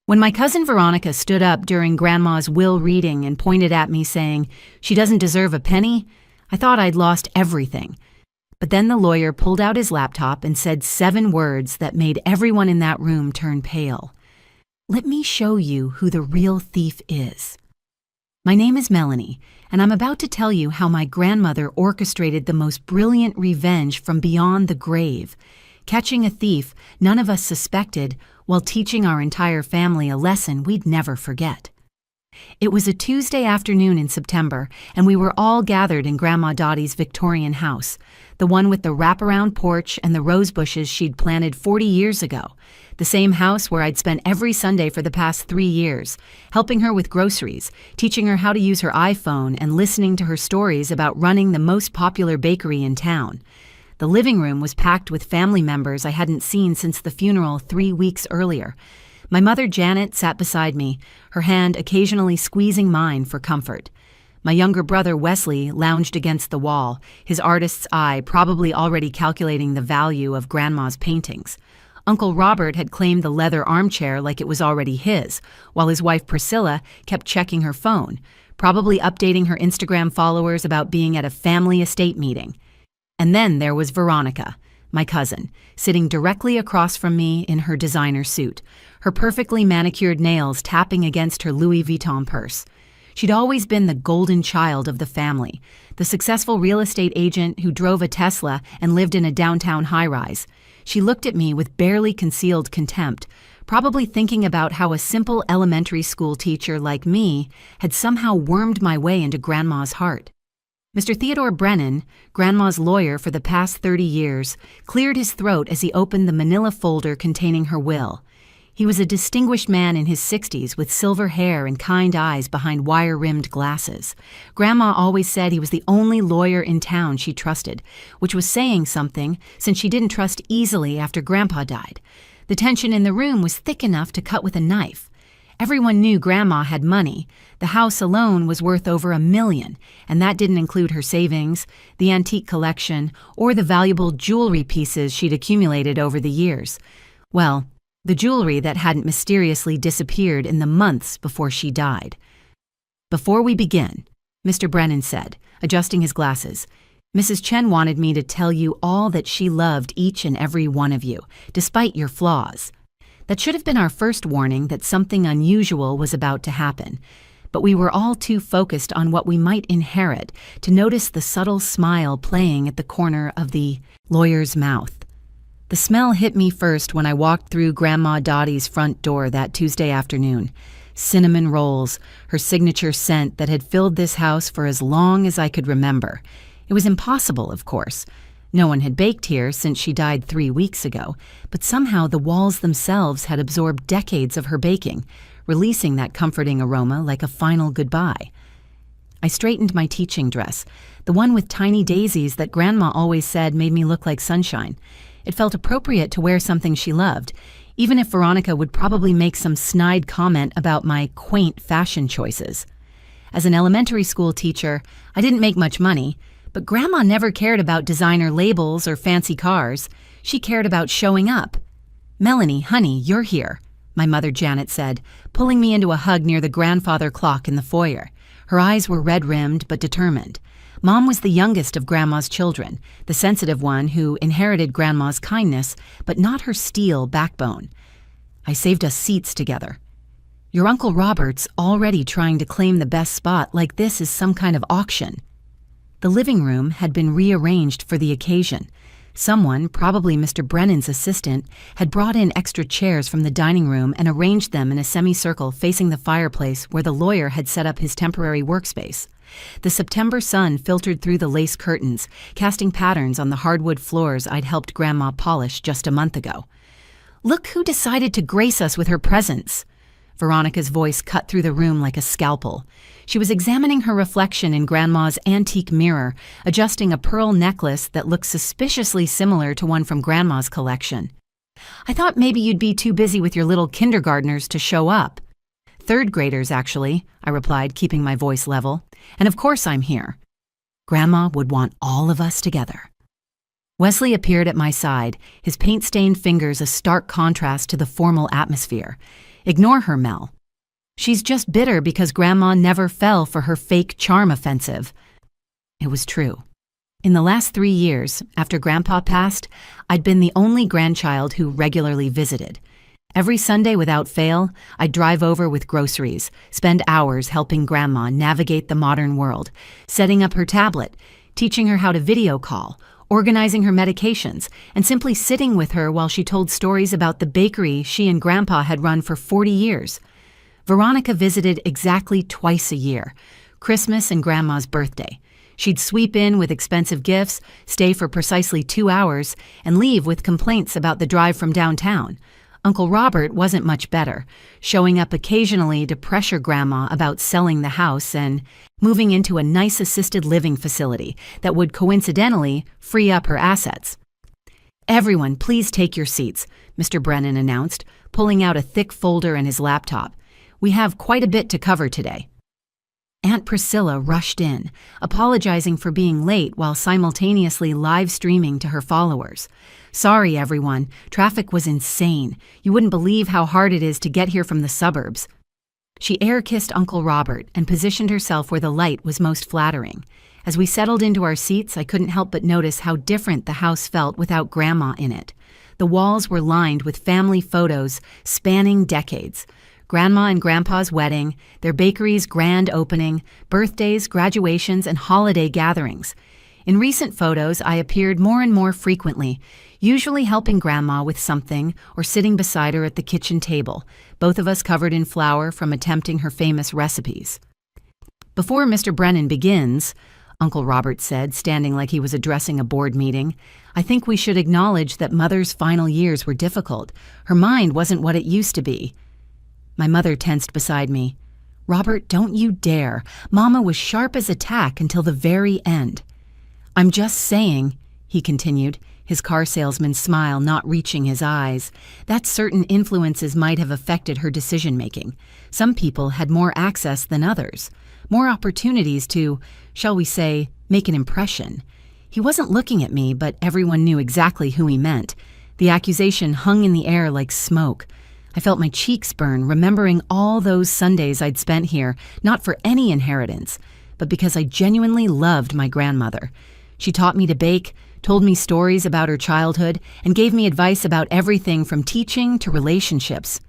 When my cousin Veronica stood up during Grandma's will reading and pointed at me saying, "She doesn't deserve a penny," I thought I'd lost everything. But then the lawyer pulled out his laptop and said 7 words that made everyone in that room turn pale. "Let me show you who the real thief is." My name is Melanie, and I'm about to tell you how my grandmother orchestrated the most brilliant revenge from beyond the grave, catching a thief none of us suspected while teaching our entire family a lesson we'd never forget. It was a Tuesday afternoon in September, and we were all gathered in Grandma Dottie's Victorian house, the one with the wraparound porch and the rose bushes she'd planted 40 years ago, the same house where I'd spent every Sunday for the past 3 years, helping her with groceries, teaching her how to use her iPhone, and listening to her stories about running the most popular bakery in town. The living room was packed with family members I hadn't seen since the funeral 3 weeks earlier. My mother Janet sat beside me, her hand occasionally squeezing mine for comfort. My younger brother Wesley lounged against the wall, his artist's eye probably already calculating the value of Grandma's paintings. Uncle Robert had claimed the leather armchair like it was already his, while his wife Priscilla kept checking her phone, probably updating her Instagram followers about being at a family estate meeting. And then there was Veronica, my cousin, sitting directly across from me in her designer suit, her perfectly manicured nails tapping against her Louis Vuitton purse. She'd always been the golden child of the family, the successful real estate agent who drove a Tesla and lived in a downtown high-rise. She looked at me with barely concealed contempt, probably thinking about how a simple elementary school teacher like me had somehow wormed my way into Grandma's heart. Mr. Theodore Brennan, Grandma's lawyer for the past 30 years, cleared his throat as he opened the manila folder containing her will. He was a distinguished man in his 60s with silver hair and kind eyes behind wire-rimmed glasses. Grandma always said he was the only lawyer in town she trusted, which was saying something since she didn't trust easily after Grandpa died. The tension in the room was thick enough to cut with a knife. Everyone knew Grandma had money. The house alone was worth over $1 million, and that didn't include her savings, the antique collection, or the valuable jewelry pieces she'd accumulated over the years. Well, the jewelry that hadn't mysteriously disappeared in the months before she died. "Before we begin," Mr. Brennan said, adjusting his glasses, "Mrs. Chen wanted me to tell you all that she loved each and every one of you, despite your flaws. That should have been our first warning that something unusual was about to happen, but we were all too focused on what we might inherit to notice the subtle smile playing at the corner of the lawyer's mouth. The smell hit me first when I walked through Grandma Dottie's front door that Tuesday afternoon. Cinnamon rolls, her signature scent that had filled this house for as long as I could remember. It was impossible, of course. No one had baked here since she died 3 weeks ago, but somehow the walls themselves had absorbed decades of her baking, releasing that comforting aroma like a final goodbye. I straightened my teaching dress, the one with tiny daisies that Grandma always said made me look like sunshine. It felt appropriate to wear something she loved, even if Veronica would probably make some snide comment about my quaint fashion choices. As an elementary school teacher, I didn't make much money, but Grandma never cared about designer labels or fancy cars. She cared about showing up. "Melanie, honey, you're here," my mother Janet said, pulling me into a hug near the grandfather clock in the foyer. Her eyes were red-rimmed but determined. Mom was the youngest of Grandma's children, the sensitive one who inherited Grandma's kindness, but not her steel backbone. "I saved us seats together. Your Uncle Robert's already trying to claim the best spot like this is some kind of auction." The living room had been rearranged for the occasion. Someone, probably Mr. Brennan's assistant, had brought in extra chairs from the dining room and arranged them in a semicircle facing the fireplace where the lawyer had set up his temporary workspace. The September sun filtered through the lace curtains, casting patterns on the hardwood floors I'd helped Grandma polish just a month ago. "Look who decided to grace us with her presence." Veronica's voice cut through the room like a scalpel. She was examining her reflection in Grandma's antique mirror, adjusting a pearl necklace that looked suspiciously similar to one from Grandma's collection. "I thought maybe you'd be too busy with your little kindergartners to show up." "Third graders, actually," I replied, keeping my voice level. "And of course I'm here. Grandma would want all of us together." Wesley appeared at my side, his paint-stained fingers a stark contrast to the formal atmosphere. Ignore her, Mel. She's just bitter because Grandma never fell for her fake charm offensive. It was true. In the last 3 years, after Grandpa passed, I'd been the only grandchild who regularly visited. Every Sunday without fail, I'd drive over with groceries, spend hours helping Grandma navigate the modern world, setting up her tablet, teaching her how to video call, organizing her medications, and simply sitting with her while she told stories about the bakery she and Grandpa had run for 40 years. Veronica visited exactly twice a year, Christmas and Grandma's birthday. She'd sweep in with expensive gifts, stay for precisely 2 hours, and leave with complaints about the drive from downtown. Uncle Robert wasn't much better, showing up occasionally to pressure Grandma about selling the house and moving into a nice assisted living facility that would coincidentally free up her assets. "Everyone, please take your seats," Mr. Brennan announced, pulling out a thick folder and his laptop. "We have quite a bit to cover today." Aunt Priscilla rushed in, apologizing for being late while simultaneously live streaming to her followers. "Sorry, everyone. Traffic was insane. You wouldn't believe how hard it is to get here from the suburbs." She air-kissed Uncle Robert and positioned herself where the light was most flattering. As we settled into our seats, I couldn't help but notice how different the house felt without Grandma in it. The walls were lined with family photos spanning decades. Grandma and Grandpa's wedding, their bakery's grand opening, birthdays, graduations, and holiday gatherings. In recent photos, I appeared more and more frequently, usually helping Grandma with something or sitting beside her at the kitchen table, both of us covered in flour from attempting her famous recipes. "Before Mr. Brennan begins," Uncle Robert said, standing like he was addressing a board meeting, "I think we should acknowledge that Mother's final years were difficult. Her mind wasn't what it used to be." My mother tensed beside me. "Robert, don't you dare. Mama was sharp as a tack until the very end." "I'm just saying," he continued, his car salesman's smile not reaching his eyes, "that certain influences might have affected her decision-making. Some people had more access than others, more opportunities to, shall we say, make an impression." He wasn't looking at me, but everyone knew exactly who he meant. The accusation hung in the air like smoke. I felt my cheeks burn, remembering all those Sundays I'd spent here, not for any inheritance, but because I genuinely loved my grandmother. She taught me to bake, told me stories about her childhood, and gave me advice about everything from teaching to relationships.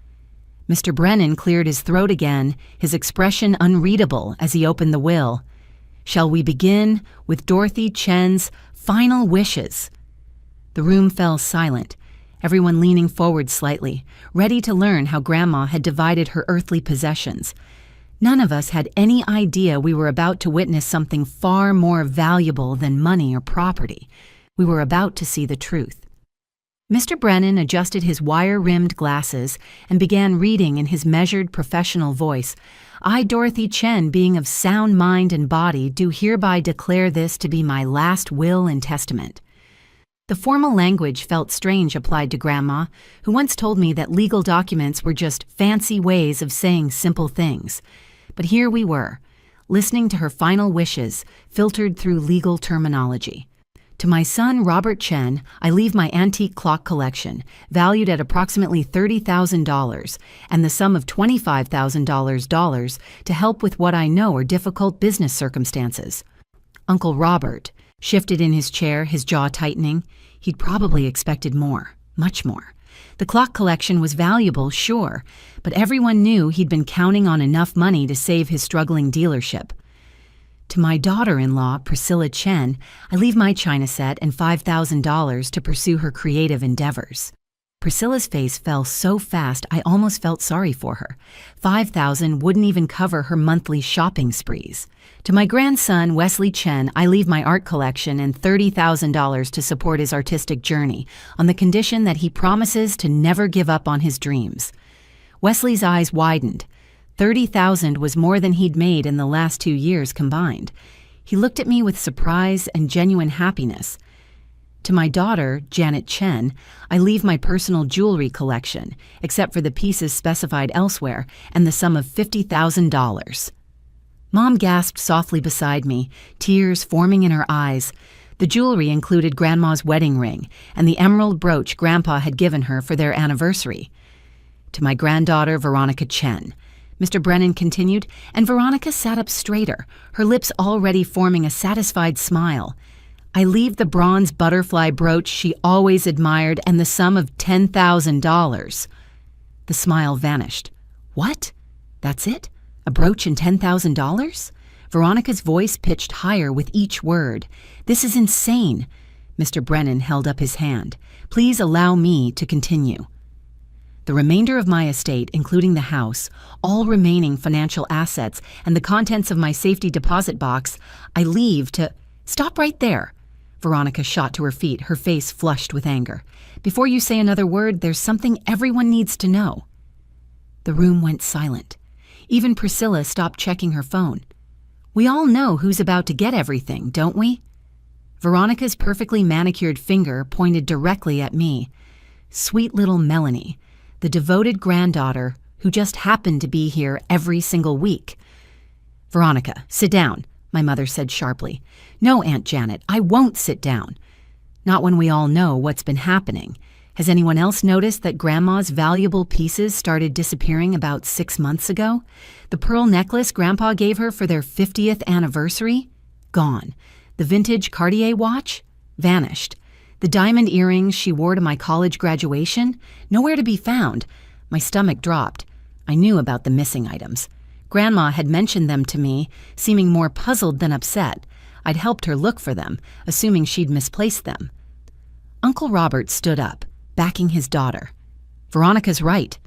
Mr. Brennan cleared his throat again, his expression unreadable as he opened the will. "Shall we begin with Dorothy Chen's final wishes?" The room fell silent, everyone leaning forward slightly, ready to learn how Grandma had divided her earthly possessions. None of us had any idea we were about to witness something far more valuable than money or property. We were about to see the truth. Mr. Brennan adjusted his wire-rimmed glasses and began reading in his measured professional voice. "I, Dorothy Chen, being of sound mind and body, do hereby declare this to be my last will and testament." The formal language felt strange applied to Grandma, who once told me that legal documents were just fancy ways of saying simple things. But here we were, listening to her final wishes, filtered through legal terminology. "To my son, Robert Chen, I leave my antique clock collection, valued at approximately $30,000, and the sum of $25,000 to help with what I know are difficult business circumstances." Uncle Robert shifted in his chair, his jaw tightening. He'd probably expected more, much more. The clock collection was valuable, sure, but everyone knew he'd been counting on enough money to save his struggling dealership. "To my daughter-in-law, Priscilla Chen, I leave my china set and $5,000 to pursue her creative endeavors." Priscilla's face fell so fast I almost felt sorry for her. $5,000 wouldn't even cover her monthly shopping sprees. "To my grandson, Wesley Chen, I leave my art collection and $30,000 to support his artistic journey, on the condition that he promises to never give up on his dreams." Wesley's eyes widened. $30,000 was more than he'd made in the last 2 years combined. He looked at me with surprise and genuine happiness. "To my daughter, Janet Chen, I leave my personal jewelry collection, except for the pieces specified elsewhere, and the sum of $50,000. Mom gasped softly beside me, tears forming in her eyes. The jewelry included Grandma's wedding ring and the emerald brooch Grandpa had given her for their anniversary. to my granddaughter, Veronica Chen," Mr. Brennan continued, and Veronica sat up straighter, her lips already forming a satisfied smile. "I leave the bronze butterfly brooch she always admired and the sum of $10,000. The smile vanished. "What? That's it? A brooch and $10,000? Veronica's voice pitched higher with each word. "This is insane." Mr. Brennan held up his hand. "Please allow me to continue. The remainder of my estate, including the house, all remaining financial assets, and the contents of my safety deposit box, I leave to—" "Stop right there." Veronica shot to her feet, her face flushed with anger. "Before you say another word, there's something everyone needs to know." The room went silent. Even Priscilla stopped checking her phone. "We all know who's about to get everything, don't we?" Veronica's perfectly manicured finger pointed directly at me. Sweet little Melanie, the devoted granddaughter who just happened to be here every single week. "Veronica, sit down," my mother said sharply. "No, Aunt Janet, I won't sit down. Not when we all know what's been happening. Has anyone else noticed that Grandma's valuable pieces started disappearing about 6 months ago? The pearl necklace Grandpa gave her for their 50th anniversary? Gone. The vintage Cartier watch? Vanished. The diamond earrings she wore to my college graduation? Nowhere to be found." My stomach dropped. I knew about the missing items. Grandma had mentioned them to me, seeming more puzzled than upset. I'd helped her look for them, assuming she'd misplaced them. Uncle Robert stood up, backing his daughter. "Veronica's right."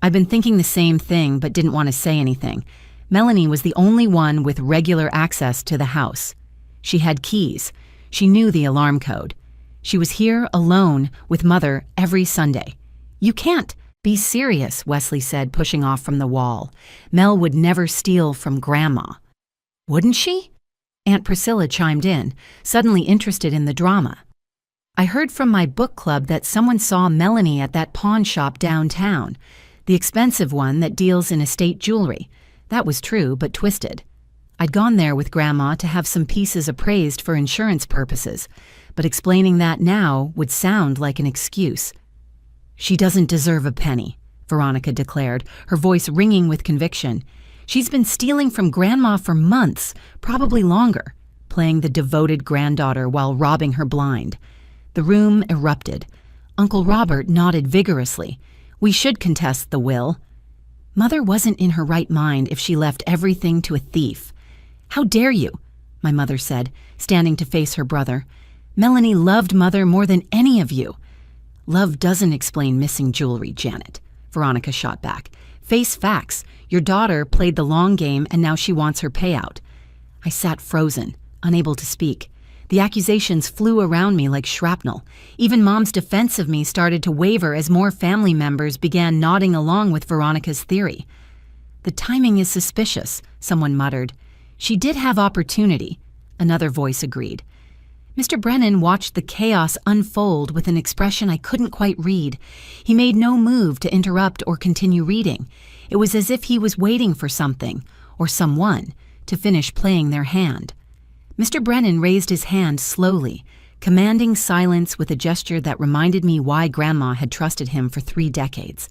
I'd been thinking the same thing, but didn't want to say anything. Melanie was the only one with regular access to the house. She had keys. She knew the alarm code. She was here alone with Mother every Sunday. "You can't be serious," Wesley said, pushing off from the wall. "Mel would never steal from Grandma." "Wouldn't she?" Aunt Priscilla chimed in, suddenly interested in the drama. "I heard from my book club that someone saw Melanie at that pawn shop downtown, the expensive one that deals in estate jewelry. That was true, but twisted. I'd gone there with Grandma to have some pieces appraised for insurance purposes, but explaining that now would sound like an excuse." "She doesn't deserve a penny," Veronica declared, her voice ringing with conviction. "She's been stealing from Grandma for months, probably longer, playing the devoted granddaughter while robbing her blind." The room erupted. Uncle Robert nodded vigorously. "We should contest the will." "Mother wasn't in her right mind if she left everything to a thief." "How dare you?" my mother said, standing to face her brother. "Melanie loved Mother more than any of you." "Love doesn't explain missing jewelry, Janet," Veronica shot back. "Face facts. Your daughter played the long game and now she wants her payout." I sat frozen, unable to speak. The accusations flew around me like shrapnel. Even Mom's defense of me started to waver as more family members began nodding along with Veronica's theory. "The timing is suspicious," someone muttered. "She did have opportunity," another voice agreed. Mr. Brennan watched the chaos unfold with an expression I couldn't quite read. He made no move to interrupt or continue reading. It was as if he was waiting for something, or someone, to finish playing their hand. Mr. Brennan raised his hand slowly, commanding silence with a gesture that reminded me why Grandma had trusted him for 3 decades.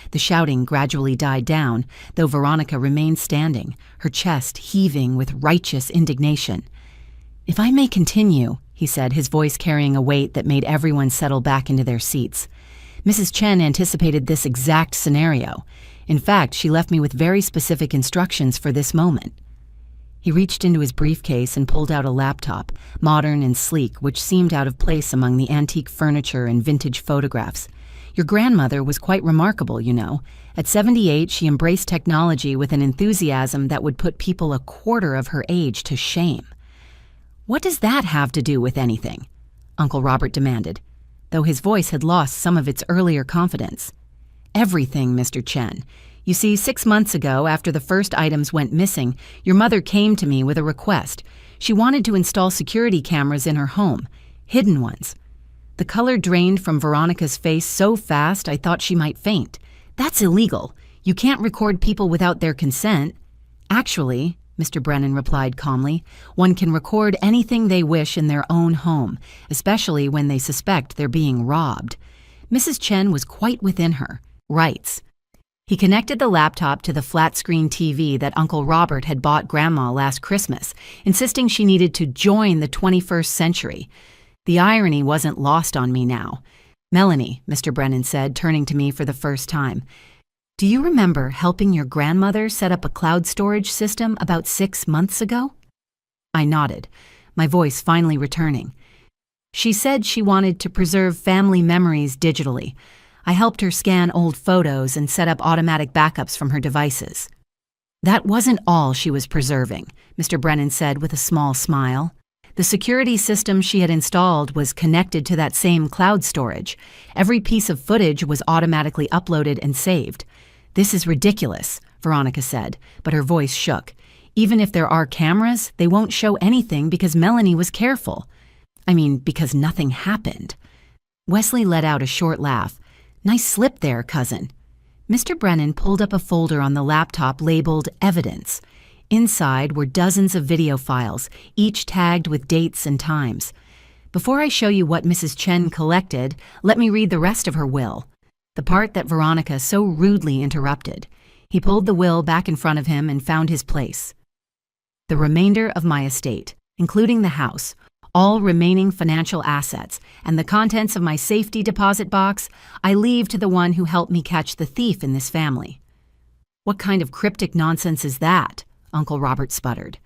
The shouting gradually died down, though Veronica remained standing, her chest heaving with righteous indignation. "If I may continue," he said, his voice carrying a weight that made everyone settle back into their seats. Mrs. Chen anticipated this exact scenario. In fact, she left me with very specific instructions for this moment. He reached into his briefcase and pulled out a laptop, modern and sleek, which seemed out of place among the antique furniture and vintage photographs. "Your grandmother was quite remarkable, you know. At 78, she embraced technology with an enthusiasm that would put people a quarter of her age to shame." "What does that have to do with anything?" Uncle Robert demanded, though his voice had lost some of its earlier confidence. "Everything, Mr. Chen. You see, 6 months ago, after the first items went missing, your mother came to me with a request. She wanted to install security cameras in her home, hidden ones." The color drained from Veronica's face so fast I thought she might faint. "That's illegal. You can't record people without their consent." "Actually," Mr. Brennan replied calmly, "one can record anything they wish in their own home, especially when they suspect they're being robbed." Mrs. Chen was quite within her. rights. He connected the laptop to the flat-screen TV that Uncle Robert had bought Grandma last Christmas, insisting she needed to join the 21st century. The irony wasn't lost on me now. "Melanie," Mr. Brennan said, turning to me for the first time, "do you remember helping your grandmother set up a cloud storage system about 6 months ago?" I nodded, my voice finally returning. "She said she wanted to preserve family memories digitally. I helped her scan old photos and set up automatic backups from her devices." "That wasn't all she was preserving," Mr. Brennan said with a small smile. "The security system she had installed was connected to that same cloud storage. Every piece of footage was automatically uploaded and saved." "This is ridiculous," Veronica said, but her voice shook. "Even if there are cameras, they won't show anything because Melanie was careful. I mean, because nothing happened." Wesley let out a short laugh. "Nice slip there, cousin." Mr. Brennan pulled up a folder on the laptop labeled Evidence. Inside were dozens of video files, each tagged with dates and times. "Before I show you what Mrs. Chen collected, let me read the rest of her will." The part that Veronica so rudely interrupted. He pulled the will back in front of him and found his place. "The remainder of my estate, including the house, all remaining financial assets, and the contents of my safety deposit box, I leave to the one who helped me catch the thief in this family." "What kind of cryptic nonsense is that?" Uncle Robert sputtered.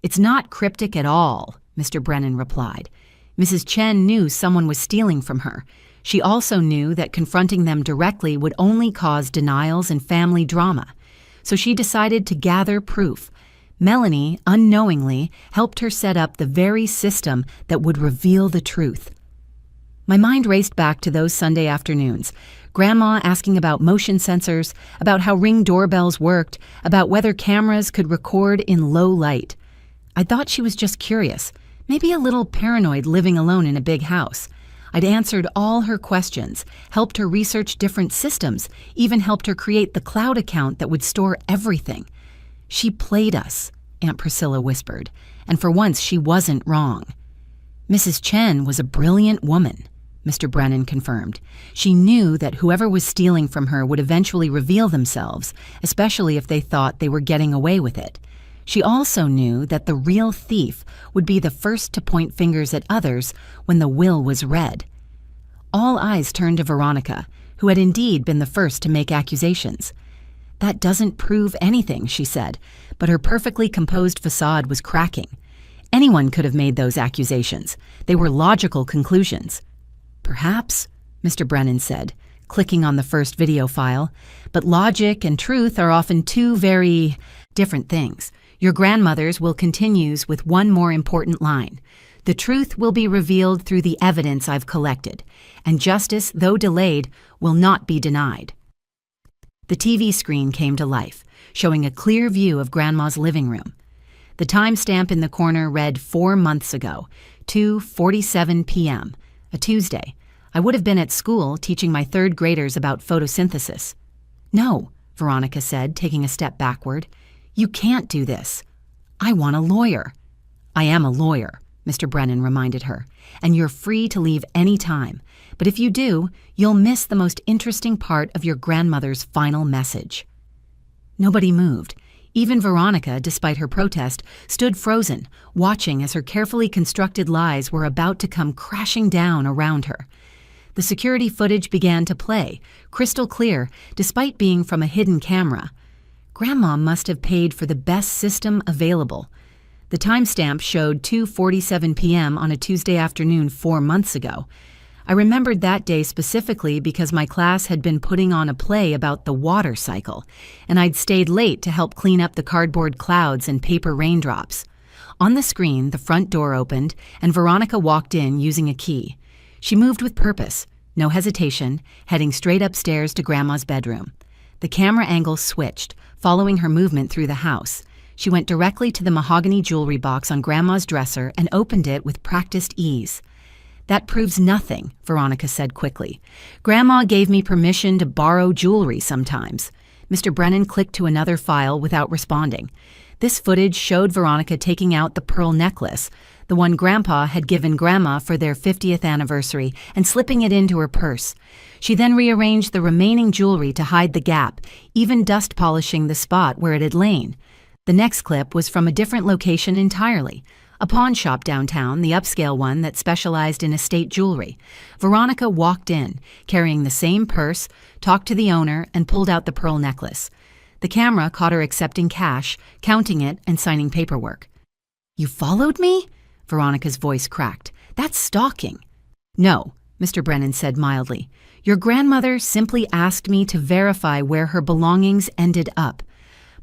"It's not cryptic at all," Mr. Brennan replied. "Mrs. Chen knew someone was stealing from her. She also knew that confronting them directly would only cause denials and family drama. So she decided to gather proof. Melanie, unknowingly, helped her set up the very system that would reveal the truth." My mind raced back to those Sunday afternoons. Grandma asking about motion sensors, about how Ring doorbells worked, about whether cameras could record in low light. I thought she was just curious, maybe a little paranoid living alone in a big house. I'd answered all her questions, helped her research different systems, even helped her create the cloud account that would store everything. "She played us," Aunt Priscilla whispered, and for once she wasn't wrong. "Mrs. Chen was a brilliant woman," Mr. Brennan confirmed. "She knew that whoever was stealing from her would eventually reveal themselves, especially if they thought they were getting away with it. She also knew that the real thief would be the first to point fingers at others when the will was read." All eyes turned to Veronica, who had indeed been the first to make accusations. "That doesn't prove anything," she said, but her perfectly composed facade was cracking. Anyone could have made those accusations. They were logical conclusions. "Perhaps," Mr. Brennan said, clicking on the first video file, "but logic and truth are often two very different things. Your grandmother's will continues with one more important line. The truth will be revealed through the evidence I've collected, and justice, though delayed, will not be denied." The TV screen came to life, showing a clear view of Grandma's living room. The timestamp in the corner read 4 months ago, 2:47 p.m., a Tuesday. I would have been at school teaching my third graders about photosynthesis. "No," Veronica said, taking a step backward. "You can't do this. I want a lawyer." "I am a lawyer," Mr. Brennan reminded her, "and you're free to leave any time. But if you do, you'll miss the most interesting part of your grandmother's final message." Nobody moved. Even Veronica, despite her protest, stood frozen, watching as her carefully constructed lies were about to come crashing down around her. The security footage began to play, crystal clear, despite being from a hidden camera. Grandma must have paid for the best system available. The timestamp showed 2:47 p.m. on a Tuesday afternoon 4 months ago. I remembered that day specifically because my class had been putting on a play about the water cycle, and I'd stayed late to help clean up the cardboard clouds and paper raindrops. On the screen, the front door opened, and Veronica walked in using a key. She moved with purpose, no hesitation, heading straight upstairs to Grandma's bedroom. The camera angle switched, following her movement through the house. She went directly to the mahogany jewelry box on Grandma's dresser and opened it with practiced ease. "That proves nothing," Veronica said quickly. "Grandma gave me permission to borrow jewelry sometimes." Mr. Brennan clicked to another file without responding. This footage showed Veronica taking out the pearl necklace, the one Grandpa had given Grandma for their 50th anniversary, and slipping it into her purse. She then rearranged the remaining jewelry to hide the gap, even dust polishing the spot where it had lain. The next clip was from a different location entirely. A pawn shop downtown, the upscale one that specialized in estate jewelry. Veronica walked in, carrying the same purse, talked to the owner, and pulled out the pearl necklace. The camera caught her accepting cash, counting it, and signing paperwork. "You followed me?" Veronica's voice cracked. "That's stalking." "No," Mr. Brennan said mildly. "Your grandmother simply asked me to verify where her belongings ended up.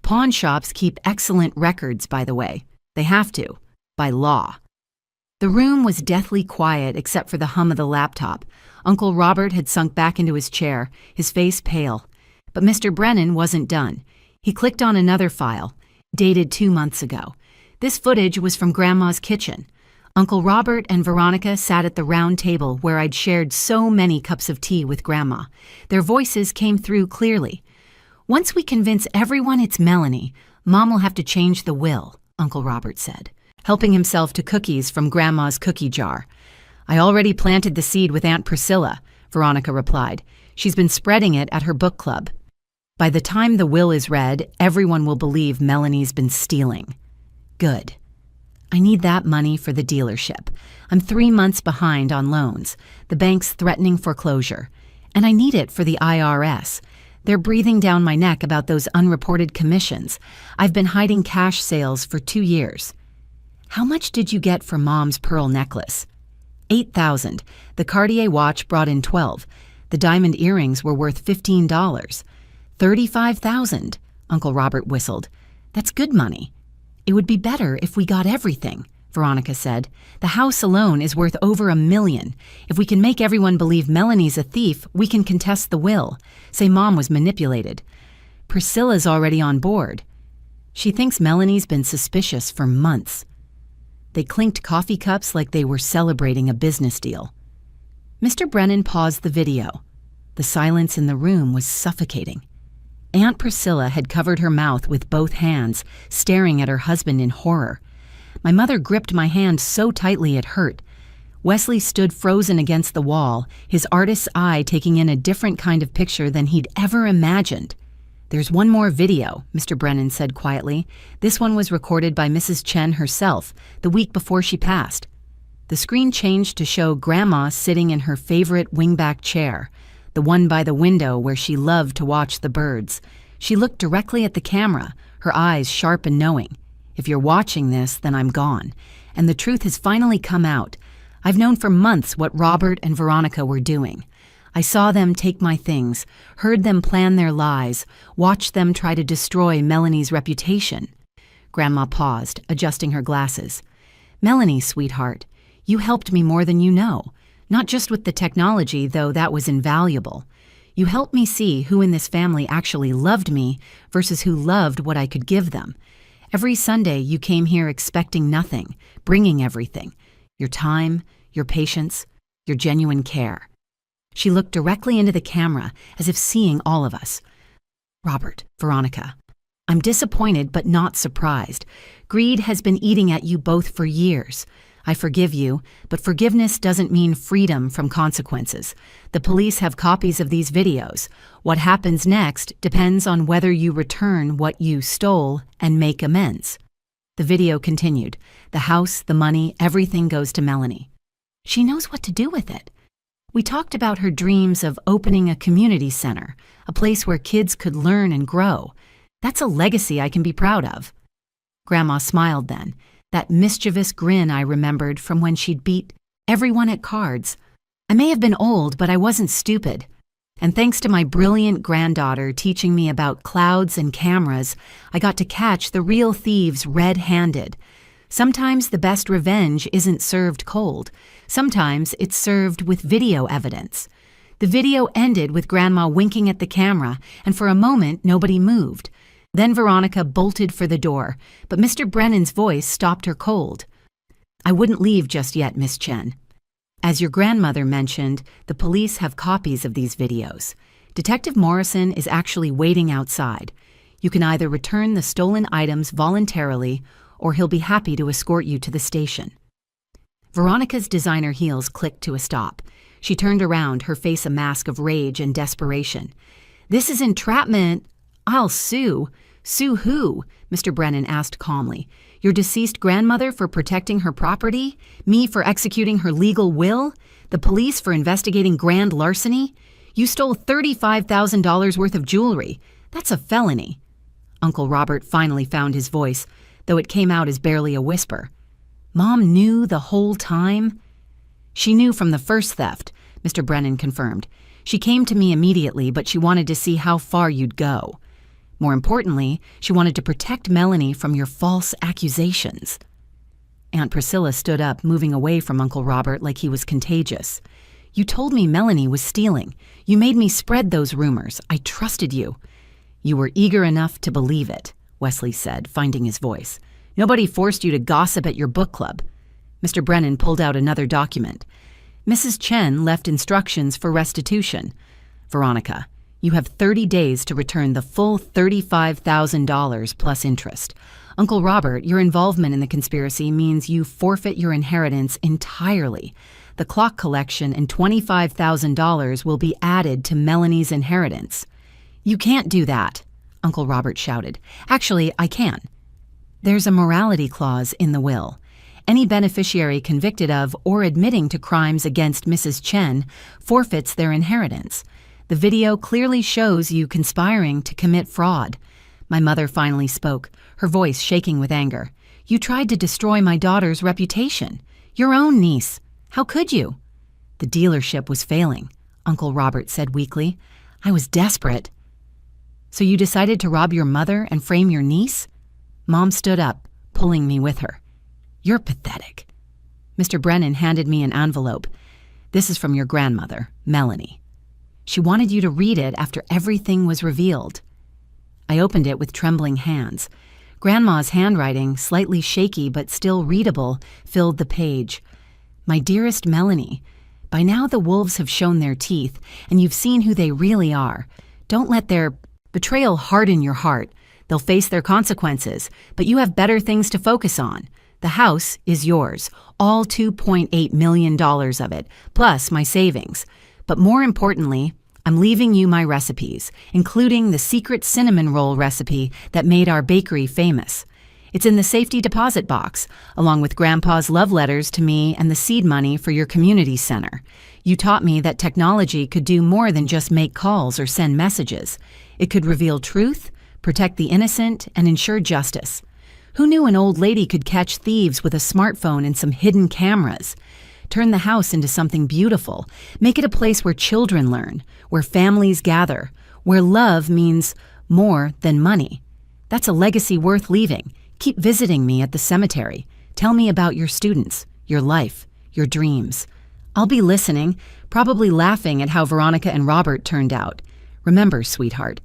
Pawn shops keep excellent records, by the way. They have to. By law." The room was deathly quiet except for the hum of the laptop. Uncle Robert had sunk back into his chair, his face pale. But Mr. Brennan wasn't done. He clicked on another file, dated 2 months ago. This footage was from Grandma's kitchen. Uncle Robert and Veronica sat at the round table where I'd shared so many cups of tea with Grandma. Their voices came through clearly. "Once we convince everyone it's Melanie, Mom will have to change the will," Uncle Robert said, helping himself to cookies from Grandma's cookie jar. "I already planted the seed with Aunt Priscilla," Veronica replied. "She's been spreading it at her book club. By the time the will is read, everyone will believe Melanie's been stealing." "Good. I need that money for the dealership. I'm 3 months behind on loans. The bank's threatening foreclosure. And I need it for the IRS. They're breathing down my neck about those unreported commissions. I've been hiding cash sales for 2 years. How much did you get for Mom's pearl necklace?" $8,000. The Cartier watch brought in 12. The diamond earrings were worth $15. $35,000. Uncle Robert whistled. "That's good money." "It would be better if we got everything," Veronica said. "The house alone is worth over $1 million. If we can make everyone believe Melanie's a thief, we can contest the will. Say Mom was manipulated. Priscilla's already on board. She thinks Melanie's been suspicious for months." They clinked coffee cups like they were celebrating a business deal. Mr. Brennan paused the video. The silence in the room was suffocating. Aunt Priscilla had covered her mouth with both hands, staring at her husband in horror. My mother gripped my hand so tightly it hurt. Wesley stood frozen against the wall, his artist's eye taking in a different kind of picture than he'd ever imagined. "There's one more video," Mr. Brennan said quietly. "This one was recorded by Mrs. Chen herself, the week before she passed." The screen changed to show Grandma sitting in her favorite wingback chair, the one by the window where she loved to watch the birds. She looked directly at the camera, her eyes sharp and knowing. "If you're watching this, then I'm gone. And the truth has finally come out. I've known for months what Robert and Veronica were doing. I saw them take my things, heard them plan their lies, watched them try to destroy Melanie's reputation." Grandma paused, adjusting her glasses. "Melanie, sweetheart, you helped me more than you know. Not just with the technology, though that was invaluable. You helped me see who in this family actually loved me versus who loved what I could give them. Every Sunday you came here expecting nothing, bringing everything. Your time, your patience, your genuine care." She looked directly into the camera, as if seeing all of us. "Robert, Veronica, I'm disappointed but not surprised. Greed has been eating at you both for years. I forgive you, but forgiveness doesn't mean freedom from consequences. The police have copies of these videos. What happens next depends on whether you return what you stole and make amends." The video continued. "The house, the money, everything goes to Melanie. She knows what to do with it. We talked about her dreams of opening a community center, a place where kids could learn and grow. That's a legacy I can be proud of." Grandma smiled then, that mischievous grin I remembered from when she'd beat everyone at cards. "I may have been old, but I wasn't stupid. And thanks to my brilliant granddaughter teaching me about clouds and cameras, I got to catch the real thieves red-handed. Sometimes the best revenge isn't served cold. Sometimes it's served with video evidence." The video ended with Grandma winking at the camera, and for a moment nobody moved. Then Veronica bolted for the door, but Mr. Brennan's voice stopped her cold. "I wouldn't leave just yet, Miss Chen. As your grandmother mentioned, the police have copies of these videos. Detective Morrison is actually waiting outside. You can either return the stolen items voluntarily, or he'll be happy to escort you to the station." Veronica's designer heels clicked to a stop. She turned around, her face a mask of rage and desperation. "This is entrapment. I'll sue." "Sue who?" Mr. Brennan asked calmly. "Your deceased grandmother for protecting her property? Me for executing her legal will? The police for investigating grand larceny? You stole $35,000 worth of jewelry. That's a felony." Uncle Robert finally found his voice, though it came out as barely a whisper. "Mom knew the whole time?" "She knew from the first theft," Mr. Brennan confirmed. "She came to me immediately, but she wanted to see how far you'd go. More importantly, she wanted to protect Melanie from your false accusations." Aunt Priscilla stood up, moving away from Uncle Robert like he was contagious. "You told me Melanie was stealing. You made me spread those rumors. I trusted you." "You were eager enough to believe it," Wesley said, finding his voice. "Nobody forced you to gossip at your book club." Mr. Brennan pulled out another document. "Mrs. Chen left instructions for restitution. Veronica, you have 30 days to return the full $35,000 plus interest. Uncle Robert, your involvement in the conspiracy means you forfeit your inheritance entirely. The clock collection and $25,000 will be added to Melanie's inheritance." "You can't do that," Uncle Robert shouted. "Actually, I can. There's a morality clause in the will. Any beneficiary convicted of or admitting to crimes against Mrs. Chen forfeits their inheritance. The video clearly shows you conspiring to commit fraud." My mother finally spoke, her voice shaking with anger. "You tried to destroy my daughter's reputation. Your own niece. How could you?" "The dealership was failing," Uncle Robert said weakly. "I was desperate." "So you decided to rob your mother and frame your niece?" Mom stood up, pulling me with her. "You're pathetic." Mr. Brennan handed me an envelope. "This is from your grandmother, Melanie. She wanted you to read it after everything was revealed." I opened it with trembling hands. Grandma's handwriting, slightly shaky but still readable, filled the page. "My dearest Melanie, by now the wolves have shown their teeth, and you've seen who they really are. Don't let their betrayal harden your heart. They'll face their consequences, but you have better things to focus on. The house is yours, all $2.8 million of it, plus my savings. But more importantly, I'm leaving you my recipes, including the secret cinnamon roll recipe that made our bakery famous. It's in the safety deposit box, along with Grandpa's love letters to me and the seed money for your community center. You taught me that technology could do more than just make calls or send messages. It could reveal truth, protect the innocent, and ensure justice. Who knew an old lady could catch thieves with a smartphone and some hidden cameras? Turn the house into something beautiful. Make it a place where children learn, where families gather, where love means more than money. That's a legacy worth leaving. Keep visiting me at the cemetery. Tell me about your students, your life, your dreams. I'll be listening, probably laughing at how Veronica and Robert turned out. Remember, sweetheart,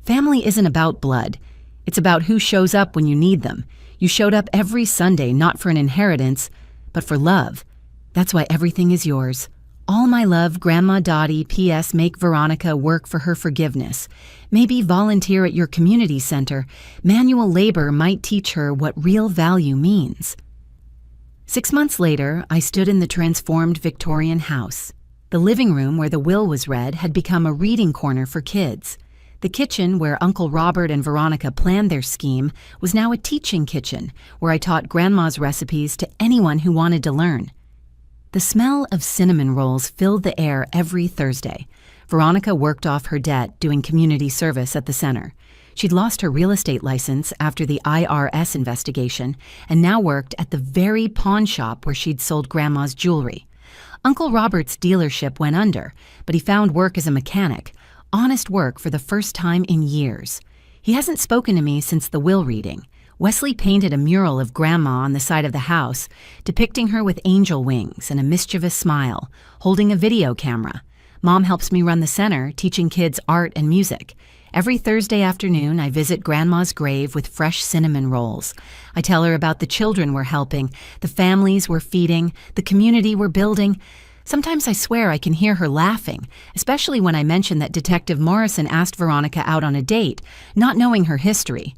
family isn't about blood. It's about who shows up when you need them. You showed up every Sunday, not for an inheritance, but for love. That's why everything is yours. All my love, Grandma Dottie. P.S. Make Veronica work for her forgiveness. Maybe volunteer at your community center. Manual labor might teach her what real value means. 6 months later, I stood in the transformed Victorian house. The living room where the will was read had become a reading corner for kids. The kitchen where Uncle Robert and Veronica planned their scheme was now a teaching kitchen where I taught Grandma's recipes to anyone who wanted to learn. The smell of cinnamon rolls filled the air every Thursday. Veronica worked off her debt doing community service at the center. She'd lost her real estate license after the IRS investigation and now worked at the very pawn shop where she'd sold Grandma's jewelry. Uncle Robert's dealership went under, but he found work as a mechanic, honest work for the first time in years. He hasn't spoken to me since the will reading. Wesley painted a mural of Grandma on the side of the house, depicting her with angel wings and a mischievous smile, holding a video camera. Mom helps me run the center, teaching kids art and music. Every Thursday afternoon, I visit Grandma's grave with fresh cinnamon rolls. I tell her about the children we're helping, the families we're feeding, the community we're building. Sometimes I swear I can hear her laughing, especially when I mention that Detective Morrison asked Veronica out on a date, not knowing her history.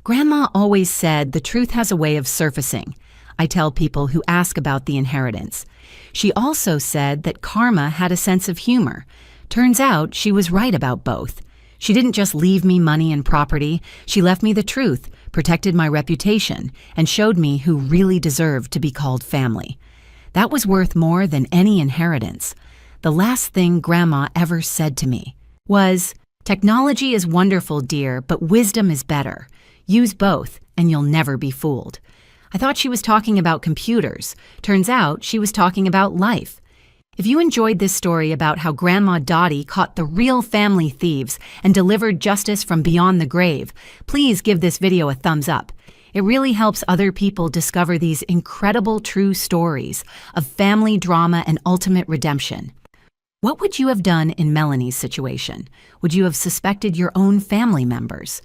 Grandma always said the truth has a way of surfacing. I tell people who ask about the inheritance. She also said that karma had a sense of humor. Turns out she was right about both. She didn't just leave me money and property, she left me the truth, protected my reputation, and showed me who really deserved to be called family. That was worth more than any inheritance. The last thing Grandma ever said to me was, "Technology is wonderful, dear, but wisdom is better. Use both, and you'll never be fooled." I thought she was talking about computers. Turns out she was talking about life. If you enjoyed this story about how Grandma Dottie caught the real family thieves and delivered justice from beyond the grave, please give this video a thumbs up. It really helps other people discover these incredible true stories of family drama and ultimate redemption. What would you have done in Melanie's situation? Would you have suspected your own family members?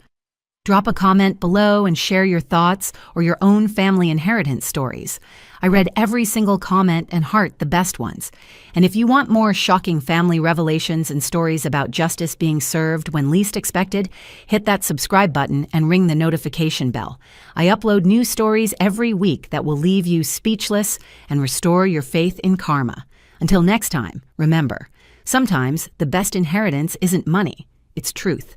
Drop a comment below and share your thoughts or your own family inheritance stories. I read every single comment and heart the best ones. And if you want more shocking family revelations and stories about justice being served when least expected, hit that subscribe button and ring the notification bell. I upload new stories every week that will leave you speechless and restore your faith in karma. Until next time, remember, sometimes the best inheritance isn't money, it's truth.